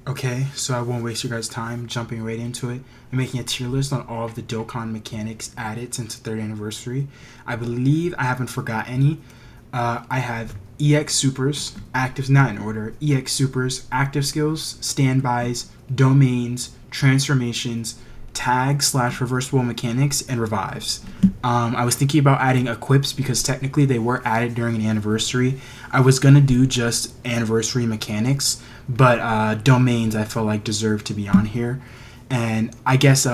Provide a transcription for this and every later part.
Okay, so I won't waste your guys' time jumping right into it. I'm making a tier list on all of the Dokkan mechanics added since the third anniversary. I believe I haven't forgot any. I have EX Supers, active, not in order, EX Supers, active skills, standbys, domains, transformations, tag slash reversible mechanics, and revives. I was thinking about adding equips because technically they were added during an anniversary. I was going to do just anniversary mechanics, but domains I felt like deserve to be on here. And I guess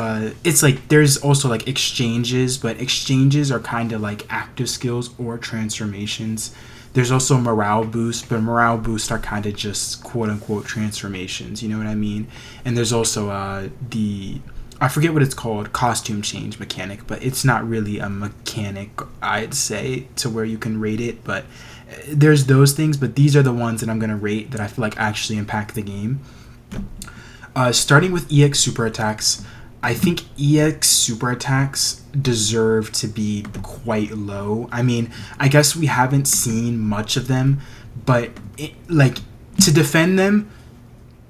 it's like there's also like exchanges, but exchanges are kind of like active skills or transformations. There's also morale boosts, but morale boosts are kind of just quote unquote transformations. You know what I mean? And there's also the I forget what it's called, costume change mechanic, but it's not really a mechanic, I'd say, to where you can rate it. But there's those things, but these are the ones that I'm going to rate that I feel like actually impact the game. Starting with EX super attacks, I think EX super attacks deserve to be quite low. I mean, I guess we haven't seen much of them, but to defend them,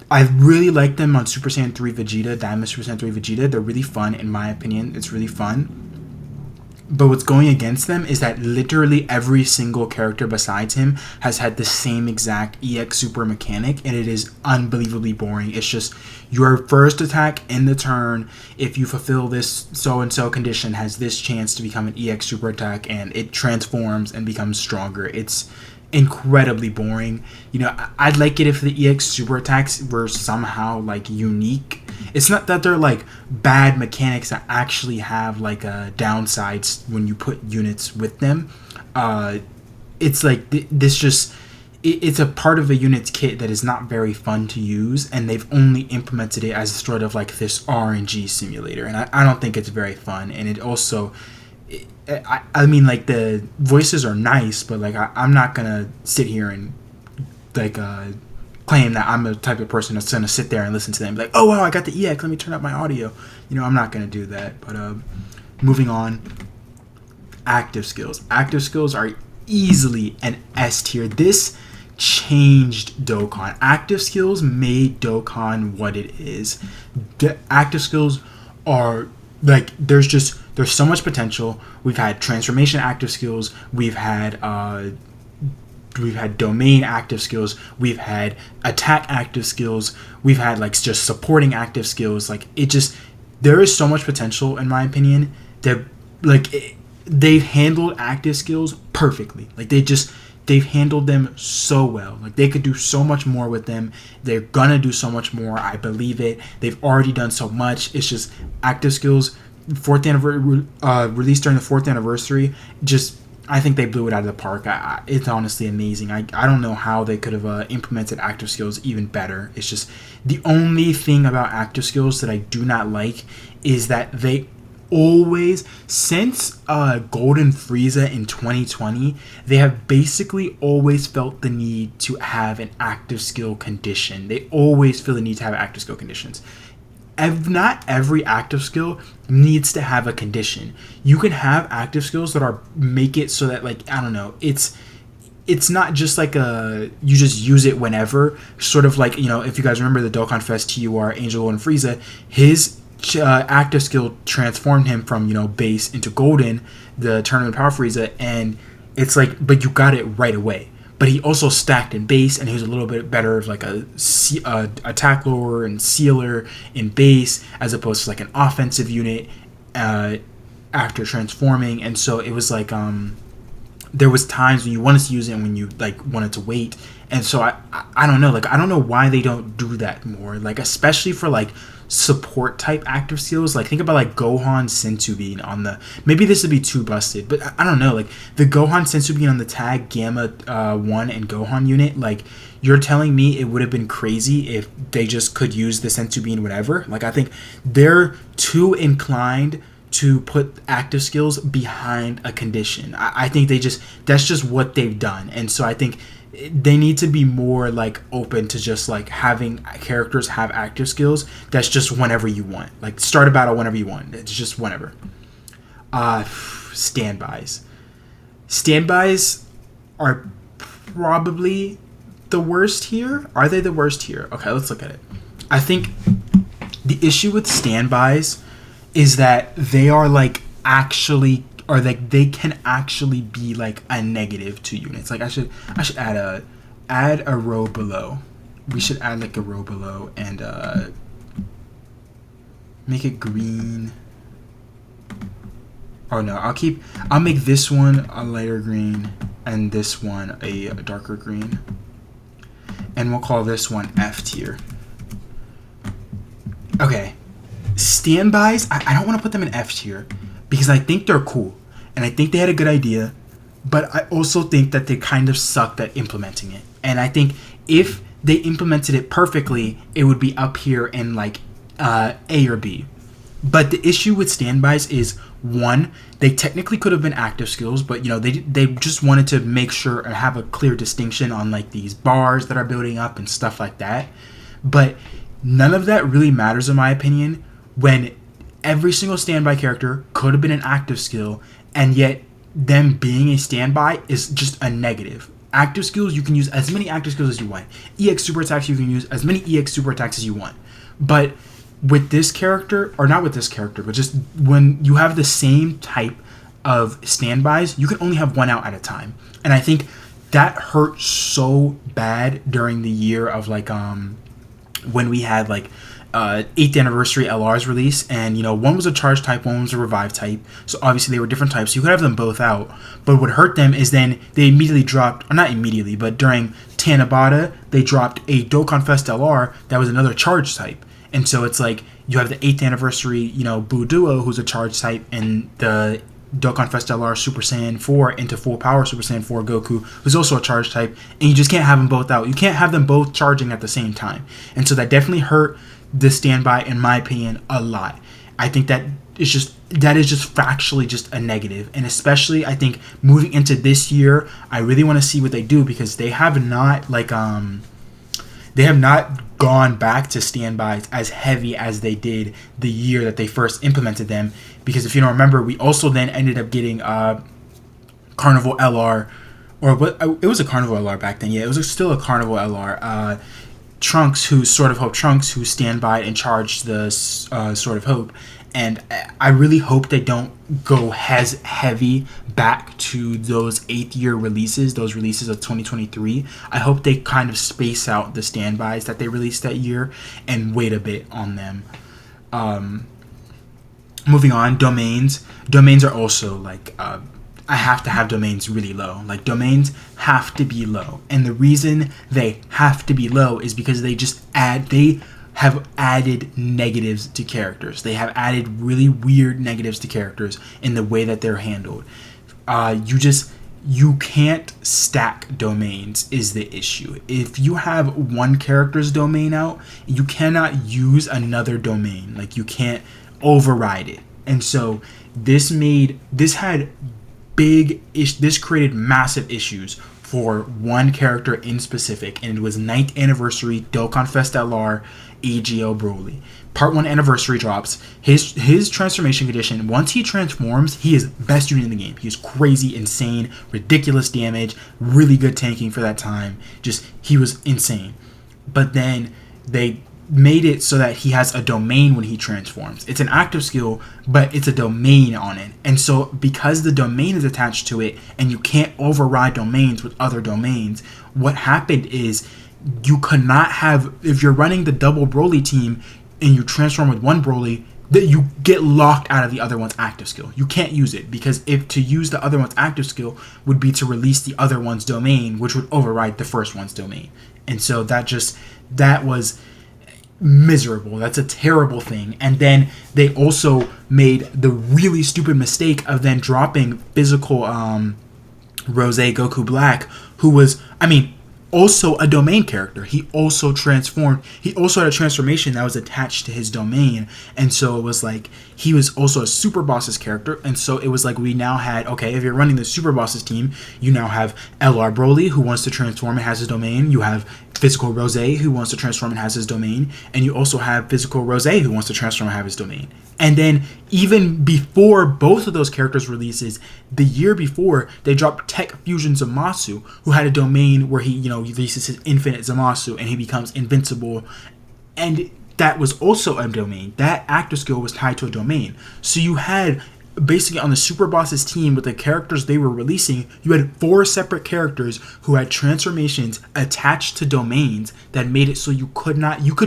I really like them on Super Saiyan 3 Vegeta, Diamond Super Saiyan 3 Vegeta. They're really fun, in my opinion. It's really fun. But what's going against them is that literally every single character besides him has had the same exact EX Super mechanic, and it is unbelievably boring. It's just your first attack in the turn, if you fulfill this so-and-so condition, has this chance to become an EX Super attack, and it transforms and becomes stronger. It's incredibly boring. You know, I'd like it if the EX super attacks were somehow like unique. It's not that they're like bad mechanics that actually have like downsides when you put units with them. It's like this just it's a part of a unit's kit that is not very fun to use, and they've only implemented it as sort of like this RNG simulator, and I don't think it's very fun. And it also I mean, like, the voices are nice, but like I'm not gonna sit here and like claim that I'm the type of person that's gonna sit there and listen to them and be like, oh wow, I got the EX, let me turn up my audio. You know, I'm not gonna do that. But moving on, active skills. Active skills are easily an S tier. This changed Dokkan. Active skills made Dokkan what it is. The active skills are like there's so much potential. We've had transformation active skills. We've had domain active skills. We've had attack active skills. We've had like just supporting active skills. Like it just there is so much potential in my opinion. That they've handled active skills perfectly. Like they've handled them so well. Like they could do so much more with them. They're gonna do so much more. I believe it. They've already done so much. It's just active skills. Fourth anniversary released during the fourth anniversary. Just I think they blew it out of the park. It's honestly amazing. I don't know how they could have implemented active skills even better. It's just the only thing about active skills that I do not like is that they always, since Golden Frieza in 2020, they have basically always felt the need to have an active skill condition. They always feel the need to have active skill conditions. Not every active skill needs to have a condition. You can have active skills that are make it so that like I don't know, it's not just like you just use it whenever. Sort of like, you know, if you guys remember the Dokkan Fest TUR Angel Golden Frieza, his active skill transformed him from, you know, base into golden, the tournament power Frieza, and it's like, but you got it right away. But he also stacked in base, and he was a little bit better of like a attack lower and sealer in base as opposed to like an offensive unit after transforming. And so it was like there was times when you wanted to use it and when you like wanted to wait. And so I don't know, like I don't know why they don't do that more, like especially for like support type active skills. Like think about like Gohan Sensu being on the, maybe this would be too busted, but I don't know, like the Gohan Sensu being on the tag Gamma 1 and Gohan unit. Like you're telling me it would have been crazy if they just could use the Sensu bean whatever. Like I think they're too inclined to put active skills behind a condition. I think that's just what they've done. And so I think they need to be more like open to just like having characters have active skills that's just whenever you want. Like start a battle whenever you want. It's just whenever. Standbys. Standbys are probably the worst here. Are they the worst here? Okay, let's look at it. I think the issue with standbys is that they are like actually, or like they can actually be like a negative to units. Like I should add a row below. We should add like a row below and make it green. Oh no, I'll make this one a lighter green and this one a darker green. And we'll call this one F tier. Okay. Standbys, I don't want to put them in F tier because I think they're cool and I think they had a good idea, but I also think that they kind of sucked at implementing it. And I think if they implemented it perfectly, it would be up here in like A or B. But the issue with standbys is, one, they technically could have been active skills, but you know they just wanted to make sure and have a clear distinction on like these bars that are building up and stuff like that. But none of that really matters in my opinion when every single standby character could have been an active skill, and yet them being a standby is just a negative. Active skills, you can use as many active skills as you want. EX super attacks, you can use as many EX super attacks as you want. But with this character, or not with this character, but just when you have the same type of standbys, you can only have one out at a time. And I think that hurt so bad during the year of like when we had like 8th anniversary LR's release, and you know, one was a charge type, one was a revive type, so obviously they were different types, so you could have them both out. But what hurt them is then they immediately dropped, or not immediately, but during Tanabata they dropped a Dokkan Fest LR that was another charge type. And so it's like you have the 8th anniversary, you know, Buu Duo, who's a charge type, and the Dokkan Fest LR Super Saiyan 4 into full power Super Saiyan 4 Goku, who's also a charge type, and you just can't have them both out. You can't have them both charging at the same time. And so that definitely hurt the standby, in my opinion, a lot. I think that is just factually just a negative. And especially I think moving into this year, I really want to see what they do, because they have not gone back to standbys as heavy as they did the year that they first implemented them. Because if you don't remember, we also then ended up getting Carnival LR, or what, it was a Carnival LR back then. Yeah, it was still a Carnival LR. Trunks, who's Sword of Hope Trunks, who standby and charged the Sword of Hope. And I really hope they don't go as heavy back to those 8th year releases, those releases of 2023. I hope they kind of space out the standbys that they released that year and wait a bit on them. Moving on, domains. Domains are also like, I have to have domains really low. Like, domains have to be low. And the reason they have to be low is because they have added negatives to characters. They have added really weird negatives to characters in the way that they're handled. You can't stack domains is the issue. If you have one character's domain out, you cannot use another domain. Like, you can't override it. And so this created massive issues for one character in specific, and it was 9th anniversary Dokkan Fest LR AGO Broly. Part 1 anniversary drops. His transformation condition, once he transforms, he is best unit in the game. He is crazy, insane, ridiculous damage, really good tanking for that time. He was insane. But then they made it so that he has a domain when he transforms. It's an active skill, but it's a domain on it. And so because the domain is attached to it and you can't override domains with other domains, what happened is you cannot have, if you're running the double Broly team and you transform with one Broly, that you get locked out of the other one's active skill. You can't use it, because if to use the other one's active skill would be to release the other one's domain, which would override the first one's domain. And so that was miserable. That's a terrible thing. And then they also made the really stupid mistake of then dropping physical Rose Goku Black, who was, also a domain character. He also transformed. He also had a transformation that was attached to his domain. And so it was like, he was also a Super Bosses character. And so it was like, we now had, okay, if you're running the Super Bosses team, you now have LR Broly, who wants to transform and has his domain. You have Physical Rose, who wants to transform and has his domain. And you also have Physical Rose, who wants to transform and have his domain. And then even before both of those characters' releases, the year before, they dropped Tech Fusion Zamasu, who had a domain where he releases his infinite Zamasu and he becomes invincible And that was also a domain. That active skill was tied to a domain. So you had basically on the Super Bosses team with the characters they were releasing, you had 4 separate characters who had transformations attached to domains that made it so you could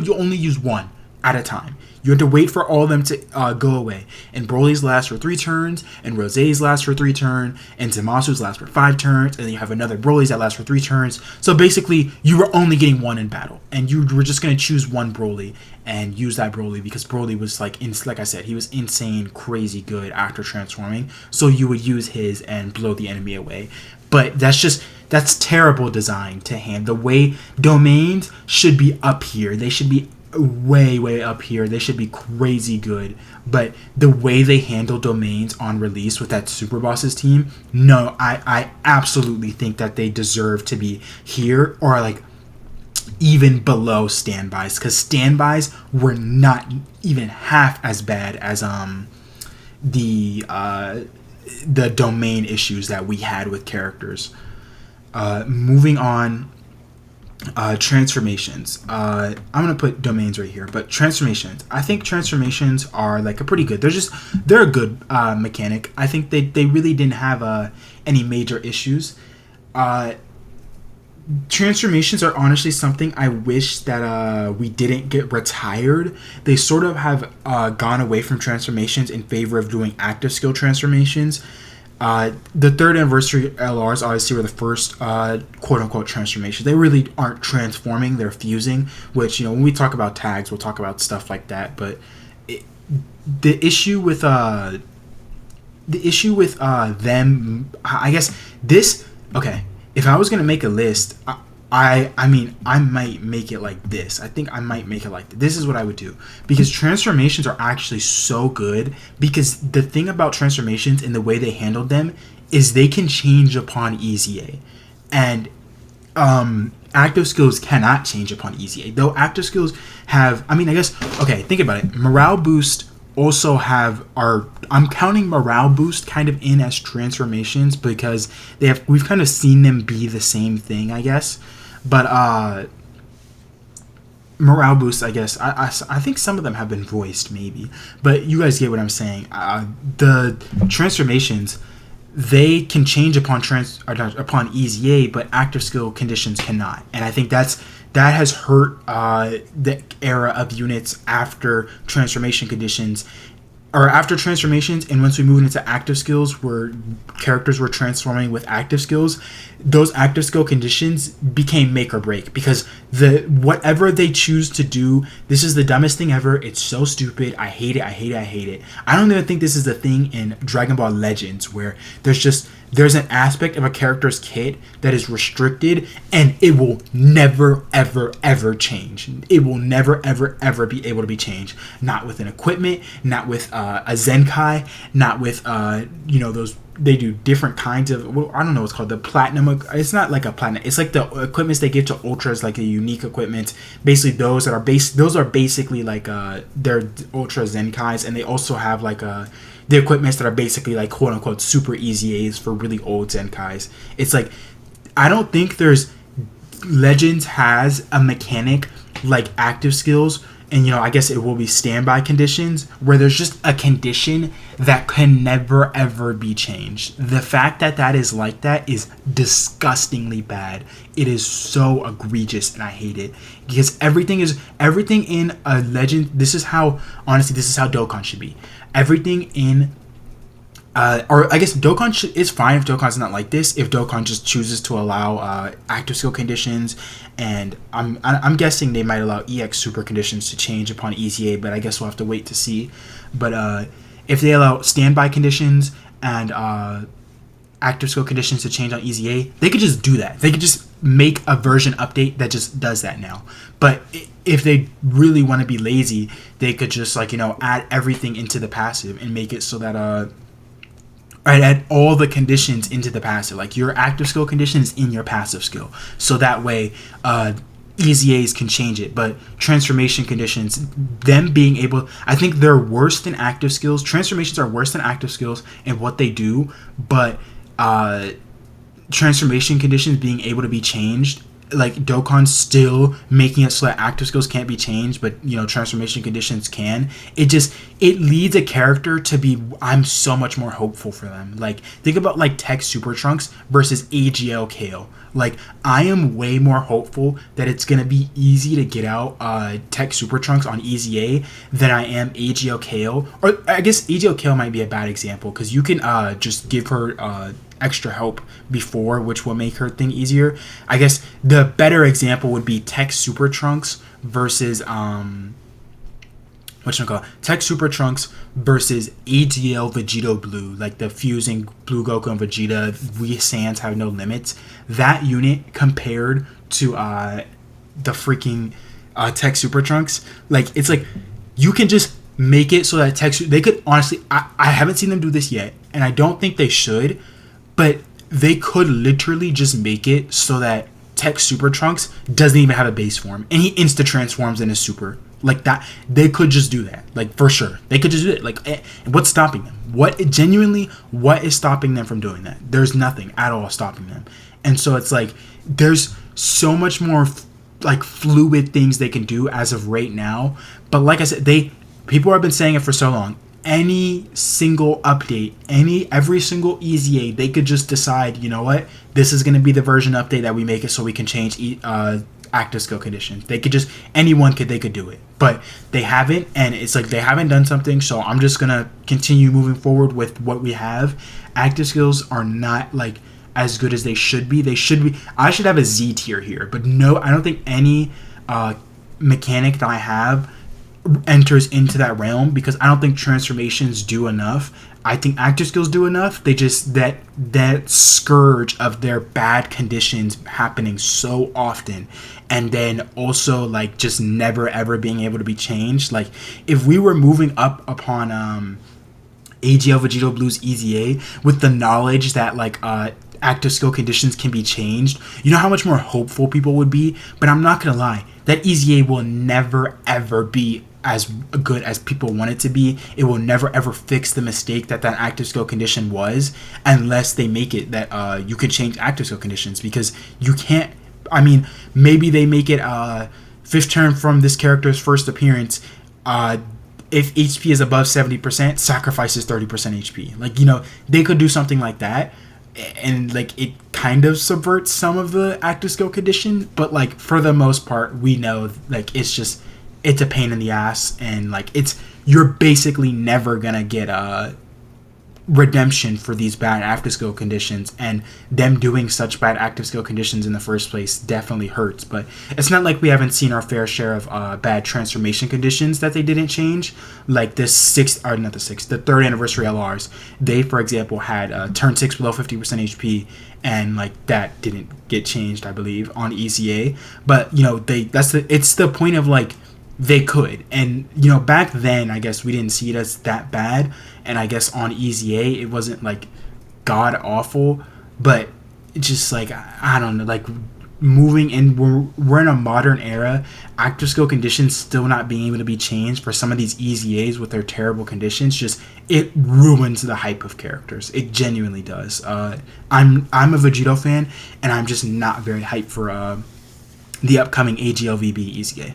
only use one at a time. You had to wait for all of them to go away. And Broly's last for 3 turns, and Rosé's last for 3 turns, and Zamasu's last for 5 turns, and then you have another Broly's that lasts for 3 turns. So basically, you were only getting one in battle, and you were just going to choose one Broly and use that Broly because Broly was like I said, he was insane, crazy good after transforming. So you would use his and blow the enemy away. But that's terrible design to hand. The way domains should be up here. They should be way up here. They should be crazy good, but the way they handle domains on release with that Super Bosses team, no, I absolutely think that they deserve to be here or like even below standbys, because standbys were not even half as bad as the domain issues that we had with characters. Moving on. Transformations. I'm gonna put domains right here, but transformations. I think transformations are like a pretty good. They're a good mechanic. I think they really didn't have any major issues. Transformations are honestly something I wish that we didn't get retired. They sort of have gone away from transformations in favor of doing active skill transformations. The 3rd anniversary LRs obviously were the first quote-unquote transformation. They really aren't transforming, they're fusing, which, when we talk about tags, we'll talk about stuff like that. But the issue with them, I guess okay, if I was going to make a list, I might make it like this. I think I might make it like this. This is what I would do. Because transformations are actually so good. Because the thing about transformations and the way they handled them is they can change upon EZA. And active skills cannot change upon EZA. Though active skills have, think about it. Morale boost also I'm counting morale boost kind of in as transformations because we've kind of seen them be the same thing, I guess. But morale boost, I guess, I think some of them have been voiced, maybe. But you guys get what I'm saying. The transformations, they can change upon EZA, but active skill conditions cannot. And I think that has hurt the era of units after transformation conditions. Or after transformations, and once we moved into active skills where characters were transforming with active skills, those active skill conditions became make or break, because whatever they choose to do, this is the dumbest thing ever. It's so stupid. I hate it. I don't even think this is the thing in Dragon Ball Legends where there's an aspect of a character's kit that is restricted and it will never ever change. It will never ever be able to be changed. Not with an equipment, not with a Zenkai, not with those. They do different kinds of, I don't know what's called, the platinum. It's not like a platinum. It's like the equipments they give to ultras, like a unique equipment. Basically, those are basically like they're ultra Zenkais, and they also have like the equipments that are basically like quote unquote super EZAs for really old Zenkais. It's like, I don't think Legends has a mechanic like active skills, and I guess it will be standby conditions, where there's just a condition that can never ever be changed. The fact that is like that is disgustingly bad. It is so egregious, and I hate it, because everything in a Legend. This is how Dokkan should be. Everything in or I guess Dokkan is fine if Dokkan's not like this. If Dokkan just chooses to allow active skill conditions, and I'm guessing they might allow EX super conditions to change upon EZA, but I guess we'll have to wait to see. But if they allow standby conditions and active skill conditions to change on EZA, they could just do that. They could just make a version update that just does that now. But if they really want to be lazy, they could just add everything into the passive and make it so that add all the conditions into the passive, like your active skill conditions in your passive skill, so that way EZAs can change it. But transformation conditions, them being able, I think they're worse than active skills. Transformations are worse than active skills in what they do, but transformation conditions being able to be changed like Dokkan still making it so that active skills can't be changed, but transformation conditions can. It leads a character to be. I'm so much more hopeful for them. Like think about like Tech Super Trunks versus AGL Kale. Like I am way more hopeful that it's gonna be easy to get out Tech Super Trunks on Easy A than I am AGL Kale. Or I guess AGL Kale might be a bad example because you can just give her extra help before, which will make her thing easier. I guess the better example would be Tech Super Trunks versus Tech Super Trunks versus AGL Vegito Blue, like the fusing Blue Goku and Vegeta. We Saiyans have no limits. That unit compared to the freaking Tech Super Trunks, like it's like you can just make it so that they could honestly. I haven't seen them do this yet, and I don't think they should. But they could literally just make it so that Tech Super Trunks doesn't even have a base form, and he insta transforms into Super like that. They could just do that, like for sure. They could just do it. Like, what's stopping them? What is stopping them from doing that? There's nothing at all stopping them. And so it's like there's so much more like fluid things they can do as of right now. But like I said, people have been saying it for so long. Any single update, every single Easy A, they could just decide, you know what, this is going to be the version update that we make it so we can change active skill conditions. They could just, they could do it, but they haven't, and it's like they haven't done something, so I'm just going to continue moving forward with what we have. Active skills are not like as good as they should be. I should have a Z tier here, but no, I don't think any mechanic that I have enters into that realm because I don't think transformations do enough. I think active skills do enough. They just that scourge of their bad conditions happening so often, and then also like just never ever being able to be changed. Like if we were moving up upon AGL Vegito Blue's Easy A with the knowledge that like active skill conditions can be changed, you know how much more hopeful people would be. But I'm not gonna lie, that Easy A will never ever be as good as people want it to be. It will never ever fix the mistake that active skill condition was, unless they make it that you can change active skill conditions, because you can't. I mean, maybe they make it 5th turn from this character's first appearance. If HP is above 70%, sacrifices 30% HP. Like, they could do something like that, and like it kind of subverts some of the active skill condition. But like for the most part, we know like it's a pain in the ass, and like you're basically never gonna get redemption for these bad active skill conditions, and them doing such bad active skill conditions in the first place definitely hurts. But it's not like we haven't seen our fair share of bad transformation conditions that they didn't change, like the 3rd anniversary LRs. They, for example, had turn 6 below 50% HP, and like that didn't get changed, I believe, on ECA. But it's the point of like they could, and back then I guess we didn't see it as that bad, and I guess on Easy A it wasn't like god awful, but it's just like I don't know, like moving in, we're in a modern era, active skill conditions still not being able to be changed for some of these Easy A's with their terrible conditions, just it ruins the hype of characters. It genuinely does. I'm a Vegito fan, and I'm just not very hyped for the upcoming AGLVB Easy A.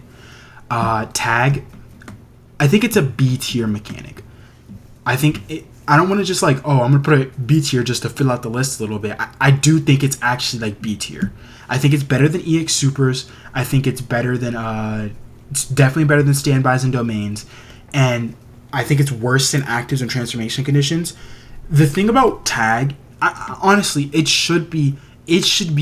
Tag, I think it's a B tier mechanic. I don't want to just like, I'm going to put a B tier just to fill out the list a little bit. I do think it's actually like B tier. I think it's better than EX Supers. I think it's better than, it's definitely better than standbys and domains. And I think it's worse than actives and transformation conditions. The thing about Tag, honestly, it should be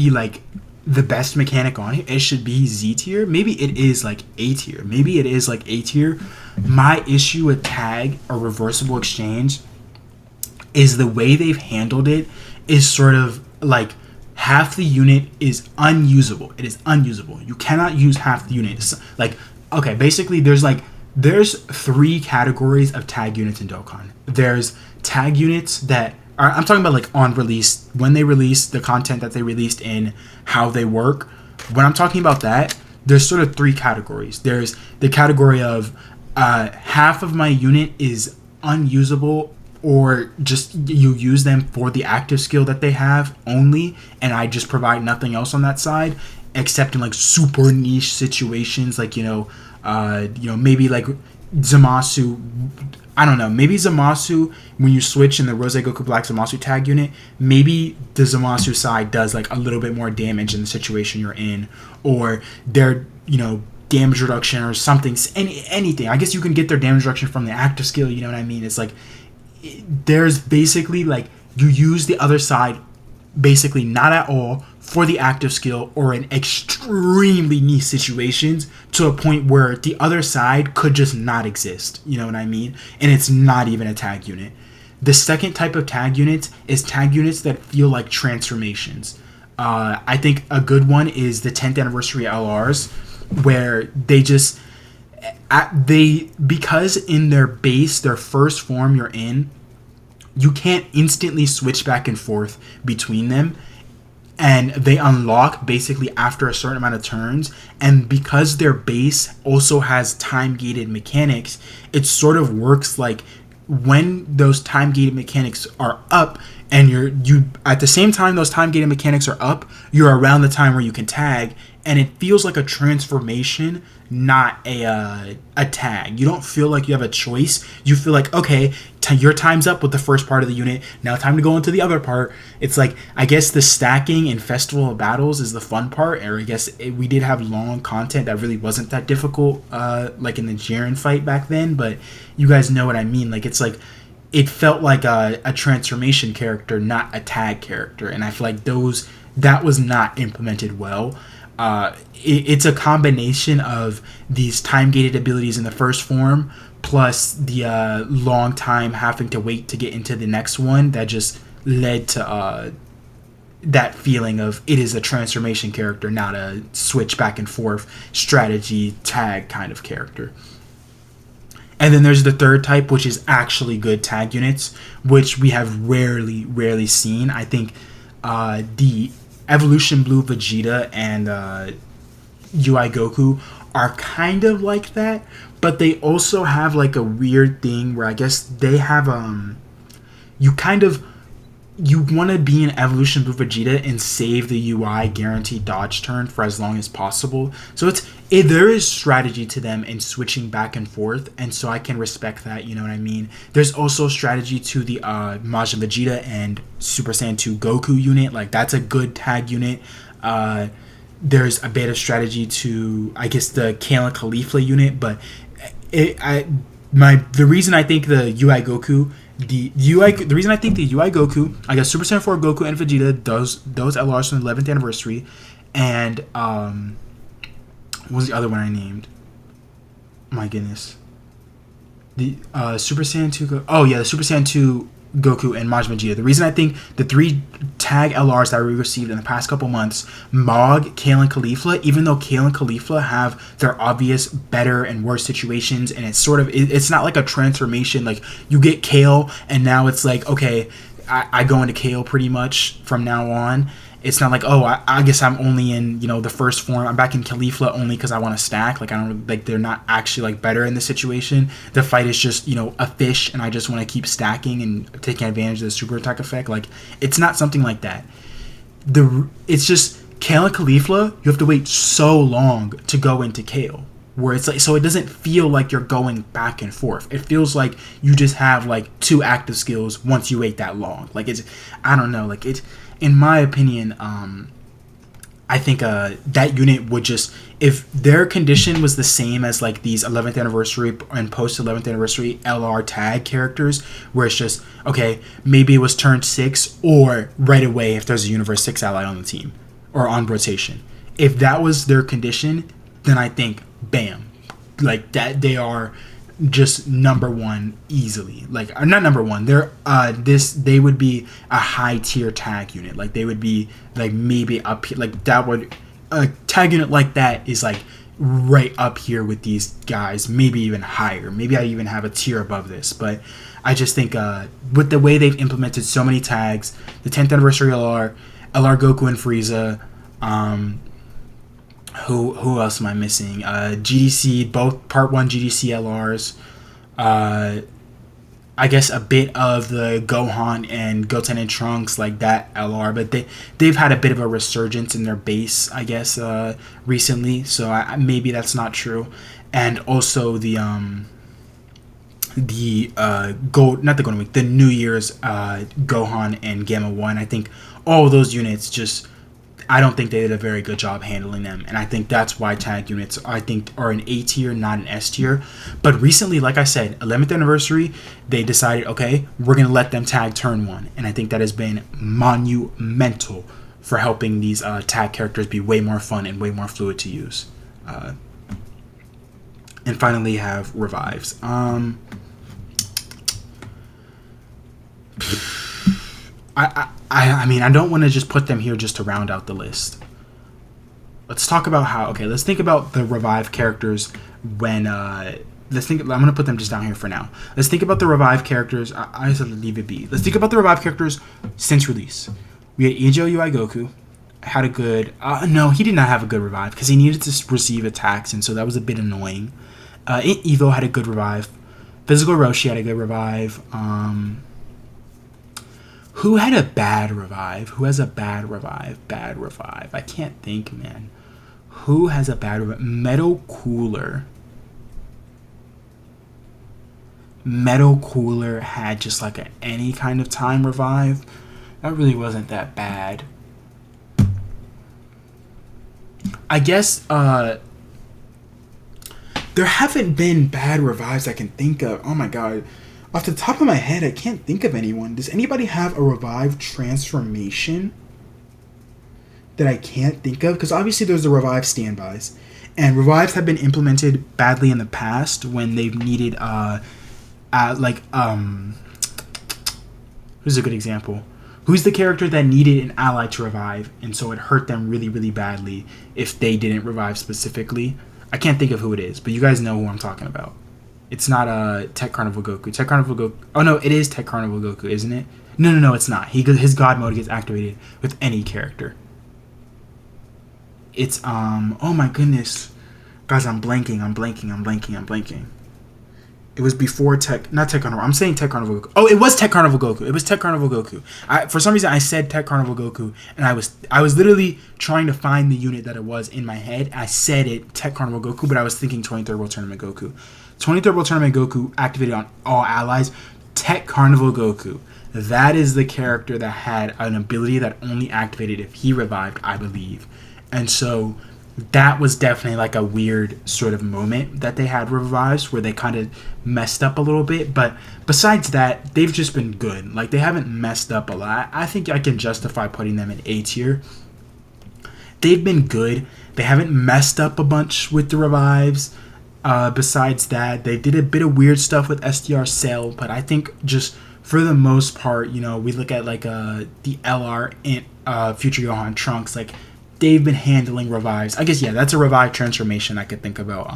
like the best mechanic on it. It should be Z tier. Maybe it is like A tier. My issue with Tag or reversible exchange is the way they've handled it is sort of like half the unit is unusable. It is unusable. You cannot use half the unit. It's like, okay, basically there's 3 categories of Tag units in Dokkan. There's Tag units that I'm talking about like on release, when they release the content that they released in, how they work. When I'm talking about that, there's sort of 3 categories. There's the category of half of my unit is unusable, or just you use them for the active skill that they have only, and I just provide nothing else on that side. except in like super niche situations, like maybe like Zamasu. I don't know. Maybe Zamasu, when you switch in the Rose Goku Black Zamasu tag unit, maybe the Zamasu side does like a little bit more damage in the situation you're in, or their damage reduction or something. Anything. I guess you can get their damage reduction from the active skill. You know what I mean? It's like there's basically like you use the other side basically not at all for the active skill or in extremely niche situations to a point where the other side could just not exist. You know what I mean? And it's not even a tag unit. The second type of tag units is tag units that feel like transformations. I think a good one is the 10th anniversary LRs, where because in their base, their first form you're in, you can't instantly switch back and forth between them, and they unlock basically after a certain amount of turns. And because their base also has time gated mechanics, it sort of works like when those time gated mechanics are up, and you at the same time those time gated mechanics are up, you're around the time where you can tag, and it feels like a transformation, not a tag. You don't feel like you have a choice. You feel like, okay, your time's up with the first part of the unit. Now time to go into the other part. It's like, I guess the stacking in Festival of Battles is the fun part, or I guess we did have long content that really wasn't that difficult, like in the Jiren fight back then, but you guys know what I mean. Like, it's like, it felt like a transformation character, not a tag character, and I feel like that was not implemented well. It's a combination of these time-gated abilities in the first form, plus the long time having to wait to get into the next one, that just led to that feeling of it is a transformation character, not a switch back and forth strategy tag kind of character. And then there's the third type, which is actually good tag units, which we have rarely seen. I think the Evolution Blue Vegeta and UI Goku are kind of like that, but they also have like a weird thing where I guess they have you want to be in Evolution Blue Vegeta and save the UI guaranteed dodge turn for as long as possible. So there is strategy to them in switching back and forth, and so I can respect that, you know what I mean? There's also strategy to the Majin Vegeta and Super Saiyan 2 Goku unit. Like, that's a good tag unit. There's a bit of strategy to, I guess, the Kale Caulifla unit, but the reason I think the UI Goku, I guess Super Saiyan 4 Goku and Vegeta, those LRs from the 11th anniversary, and what was the other one I named? My goodness. The Super Saiyan 2 the Super Saiyan 2 Goku and Majin Vegeta. The reason I think the three tag LRs that we received in the past couple months, Mog, Kale, and Caulifla, even though Kale and Caulifla have their obvious better and worse situations, and it's not like a transformation, like you get Kale and now it's like, okay, I go into Kale pretty much from now on. It's not like, oh, I guess I'm only in, the first form. I'm back in Caulifla only because I want to stack. Like, I don't, like, they're not actually, like, better in the situation. The fight is just, a fish, and I just want to keep stacking and taking advantage of the super attack effect. Like, it's not something like that. It's just, Kale and Caulifla, you have to wait so long to go into Kale. Where it's like, so it doesn't feel like you're going back and forth. It feels like you just have, like, two active skills once you wait that long. Like, I don't know, like, in my opinion, I think that unit would just, if their condition was the same as like these 11th anniversary and post 11th anniversary LR tag characters, where it's just, okay, maybe it was turn 6 or right away if there's a Universe 6 ally on the team or on rotation. If that was their condition, then I think, bam, like that they are just number one easily. Like, not number one, they would be a high tier tag unit. Like, they would be like maybe up here, like that would, a tag unit like that is like right up here with these guys, maybe even higher. Maybe I even have a tier above this, but I just think with the way they've implemented so many tags, the 10th anniversary LR Goku and Frieza, who else am I missing? GDC, both Part 1 GDC LRs. I guess a bit of the Gohan and Goten and Trunks, like that LR, but they've had a bit of a resurgence in their base, I guess, recently. So maybe that's not true. And also the not the Golden Week, the New Year's Gohan and Gamma 1. I think all of those units just, I don't think they did a very good job handling them, and I think that's why tag units, I think, are an A tier, not an S tier. But recently, like I said, 11th anniversary, they decided, okay, we're gonna let them tag turn 1, and I think that has been monumental for helping these tag characters be way more fun and way more fluid to use. And finally, have revives. I mean, I don't want to just put them here just to round out the list. Let's talk about let's think about the revive characters when, I'm going to put them just down here for now. Let's think about the revive characters. I said leave it be. Let's think about the revive characters since release. We had Ijo UI Goku. Had a good, no, he did not have a good revive because he needed to receive attacks, and so that was a bit annoying. Evo had a good revive. Physical Roshi had a good revive. Who had a bad revive? Who has a bad revive? Bad revive. I can't think, man. Who has a bad revive? Metal Cooler. Metal Cooler had just like any kind of time revive. That really wasn't that bad. I guess there haven't been bad revives I can think of. Oh my god. Off the top of my head, I can't think of anyone. Does anybody have a revive transformation that I can't think of? Because obviously there's the revive standbys. And revives have been implemented badly in the past when they've needed, who's a good example? Who's the character that needed an ally to revive, and so it hurt them really, really badly if they didn't revive specifically? I can't think of who it is, but you guys know who I'm talking about. It's not Tech Carnival Goku. Tech Carnival Goku. Oh no, it is Tech Carnival Goku, isn't it? No, it's not. His God mode gets activated with any character. It's oh my goodness, guys, I'm blanking. It was before not Tech Carnival. I'm saying Tech Carnival Goku. Oh, it was Tech Carnival Goku. It was Tech Carnival Goku. For some reason I said Tech Carnival Goku, and I was literally trying to find the unit that it was in my head. I said it Tech Carnival Goku, but I was thinking 23rd World Tournament Goku. 23rd World Tournament Goku activated on all allies. Tech Carnival Goku. That is the character that had an ability that only activated if he revived, I believe. And so that was definitely like a weird sort of moment that they had revives where they kind of messed up a little bit. But besides that, they've just been good. Like, they haven't messed up a lot. I think I can justify putting them in A tier. They've been good. They haven't messed up a bunch with the revives. Besides that, they did a bit of weird stuff with SDR Cell, but I think just for the most part, you know, we look at like the LR in Future Gohan Trunks, like they've been handling revives. I guess, yeah, that's a revive transformation I could think about.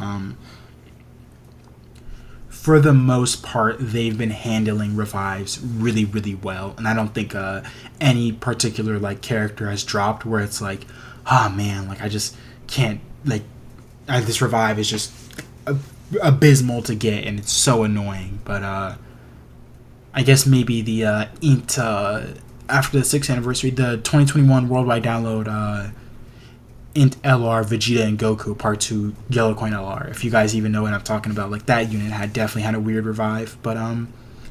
For the most part, they've been handling revives really, really well, and I don't think any particular like character has dropped where it's like, oh man, like I just can't, like this revive is just abysmal to get and it's so annoying. But I guess maybe the after the 6th anniversary, the 2021 worldwide download Int LR Vegeta and Goku Part 2 Yellow Coin LR, if you guys even know what I'm talking about. Like, that unit definitely had a weird revive, but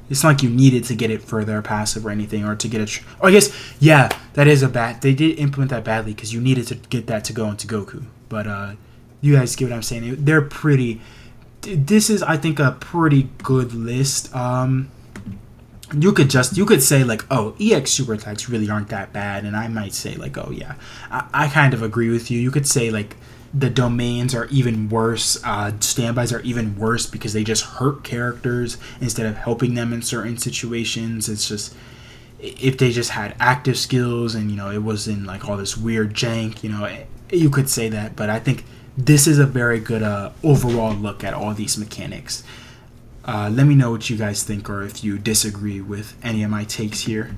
it's not like you needed to get it for their passive or anything, or to get I guess, yeah, that is they did implement that badly because you needed to get that to go into Goku. But you guys get what I'm saying. They're pretty. This is, I think, a pretty good list. You could say like, oh, EX super attacks really aren't that bad, and I might say like, oh yeah, I kind of agree with you. You could say like the domains are even worse, standbys are even worse because they just hurt characters instead of helping them in certain situations. It's just, if they just had active skills and, you know, it wasn't like all this weird jank, you know, you could say that. But I think this is a very good overall look at all these mechanics. Let me know what you guys think, or if you disagree with any of my takes here.